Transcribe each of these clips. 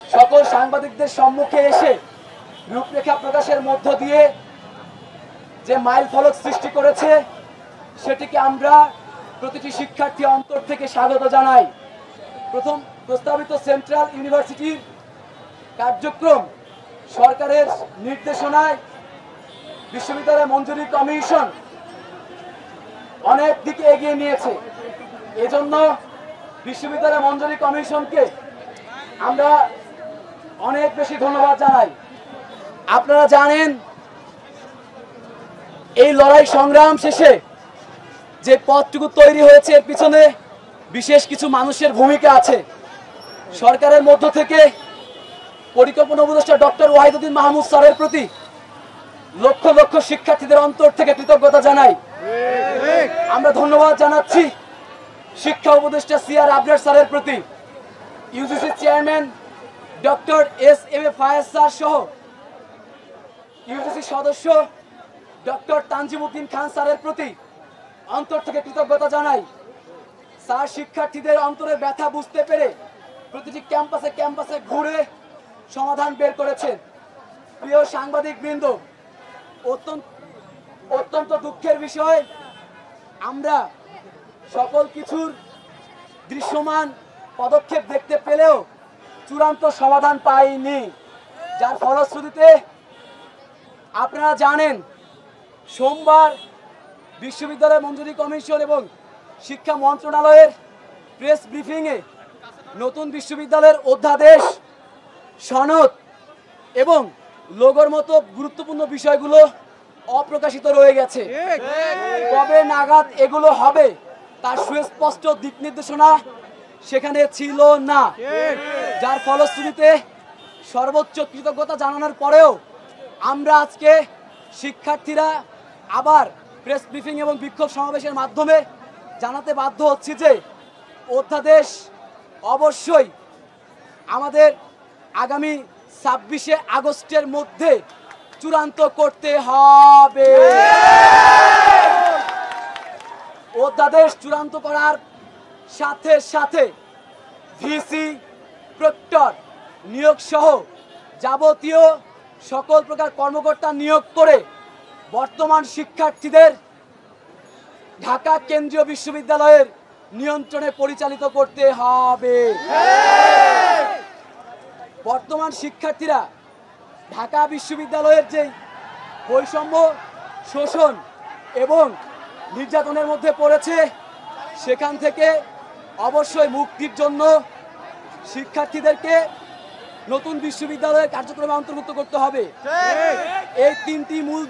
সকল সাংবাদিকদের সম্মুখে এসে রূপরেখা প্রকাশের মধ্য দিয়ে যে মাইল ফলক সৃষ্টি করেছে সেটিকে আমরা প্রতিটি শিক্ষার্থী অন্তর থেকে স্বাগত জানাই। প্রথম প্রস্তাবিত সেন্ট্রাল ইউনিভার্সিটির কার্যক্রম সরকারের নির্দেশনায় বিশ্ববিদ্যালয় মঞ্জুরি কমিশন অনেক দিকে এগিয়ে নিয়েছে। এজন্য বিশ্ববিদ্যালয় মঞ্জুরি কমিশনকে আমরা অনেক বেশি ধন্যবাদ জানাই। আপনারা জানেন এই লড়াই সংগ্রাম শেষে যে পথটুকু তৈরি হয়েছে এর পিছনে বিশেষ কিছু মানুষের ভূমিকা আছে। সরকারের মধ্য থেকে পরিকল্পনা উপদেষ্টা ডক্টর ওয়াহিদুদ্দিন মাহমুদ স্যারের প্রতি লক্ষ লক্ষ শিক্ষার্থীদের অন্তর থেকে কৃতজ্ঞতা জানাই। আমরা ধন্যবাদ জানাচ্ছি শিক্ষা উপদেষ্টা সিআর আবরার স্যারের প্রতি, UGC chairman doctor S M A. Fayaz sir সহ ইউজিসি সদস্য ডক্টর তানজিমউদ্দিন খান স্যারের প্রতি অন্তর থেকে কৃতজ্ঞতা জানাই। স্যার শিক্ষার্থীদের অন্তরে ব্যথা বুঝতে পেরে প্রতিটি ক্যাম্পাসে ক্যাম্পাসে ঘুরে সমাধান বের করেছেন। প্রিয় সাংবাদিক বৃন্দ, অত্যন্ত দুঃখের বিষয়, আমরা সকল কিছুর দৃশ্যমান পদক্ষেপ দেখতে পেলেও চূড়ান্ত সমাধান পাইনি, যার ফলশ্রুতিতে আপনারা জানেন সোমবার বিশ্ববিদ্যালয় মঞ্জুরি কমিশন এবং শিক্ষা মন্ত্রণালয়ের প্রেস ব্রিফিংয়ে নতুন বিশ্ববিদ্যালয়ের অধ্যাদেশ, সনদ এবং লোগোর মতো গুরুত্বপূর্ণ বিষয়গুলো অপ্রকাশিত রয়ে গেছে। কবে নাগাদ এগুলো হবে তার সুস্পষ্ট দিক নির্দেশনা সেখানে ছিল না, যার ফলশ্রুতিতে সর্বোচ্চ কৃতজ্ঞতা জানানোর পরেও আমরা আজকে শিক্ষার্থীরা আবার প্রেস ব্রিফিং এবং বিক্ষোভ সমাবেশের মাধ্যমে জানাতে বাধ্য হচ্ছি যে অধ্যাদেশ অবশ্যই আমাদের আগামী 26শে আগস্টের মধ্যে চূড়ান্ত করতে হবে। অধ্যাদেশ চূড়ান্ত করার সাথে সাথে ভিসি, প্রক্টর নিয়োগ সহ যাবতীয় সকল প্রকার কর্মকর্তা নিয়োগ করে বর্তমান শিক্ষার্থীদের ঢাকা কেন্দ্রীয় বিশ্ববিদ্যালয়ের নিয়ন্ত্রণে পরিচালিত করতে হবে। বর্তমান শিক্ষার্থীরা ঢাকা বিশ্ববিদ্যালয়ের যে বৈষম্য, শোষণ এবং নির্যাতনের মধ্যে পড়েছে সেখান থেকে অবশ্যই মুক্তির জন্য শিক্ষার্থীদেরকে নতুন বিশ্ববিদ্যালয়ের কার্যক্রমে অন্তর্ভুক্ত করতে হবে। এই তিনটি মূল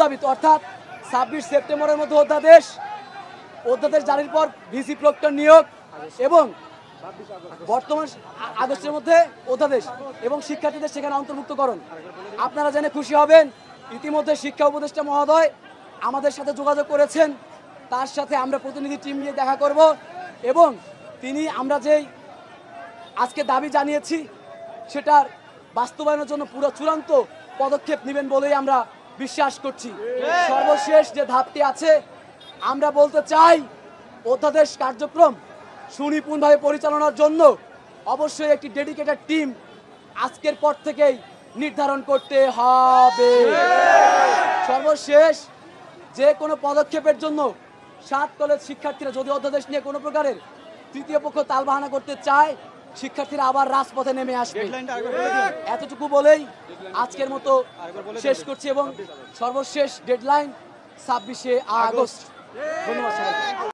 দাবি অর্থাৎ 26 সেপ্টেম্বরের মধ্যে অধ্যাদেশ জারির পর ভিসি, প্রক্টর নিয়োগ এবং বর্তমান আগস্টের মধ্যে অধ্যাদেশ এবং শিক্ষার্থীদের সেখানে অন্তর্ভুক্তকরণ। আপনারা জেনে খুশি হবেন, ইতিমধ্যে শিক্ষা উপদেষ্টা মহোদয় আমাদের সাথে যোগাযোগ করেছেন। তার সাথে আমরা প্রতিনিধি টিম নিয়ে দেখা করব এবং তিনি আমরা যেই আজকে দাবি জানিয়েছি সেটার বাস্তবায়নের জন্য পুরো চূড়ান্ত পদক্ষেপ নেবেন বলেই আমরা বিশ্বাস করছি। সর্বশেষ যে ধাপটি আছে, আমরা বলতে চাই অধ্যাদেশ কার্যক্রম সুনিপুণভাবে পরিচালনার জন্য অবশ্যই একটি ডেডিকেটেড টিম আজকের পর থেকেই নির্ধারণ করতে হবে। সর্বশেষ যে কোনো পদক্ষেপের জন্য 7 কলেজ শিক্ষার্থীরা যদি অধ্যাদেশ নিয়ে কোনো প্রকারের তৃতীয় পক্ষ তালবাহানা করতে চায়, শিক্ষার্থীরা আবার রাজপথে নেমে আসবে। এতটুকু বলেই আজকের মতো শেষ করছি এবং সর্বশেষ ডেডলাইন 26শে আগস্ট। ধন্যবাদ সবাইকে।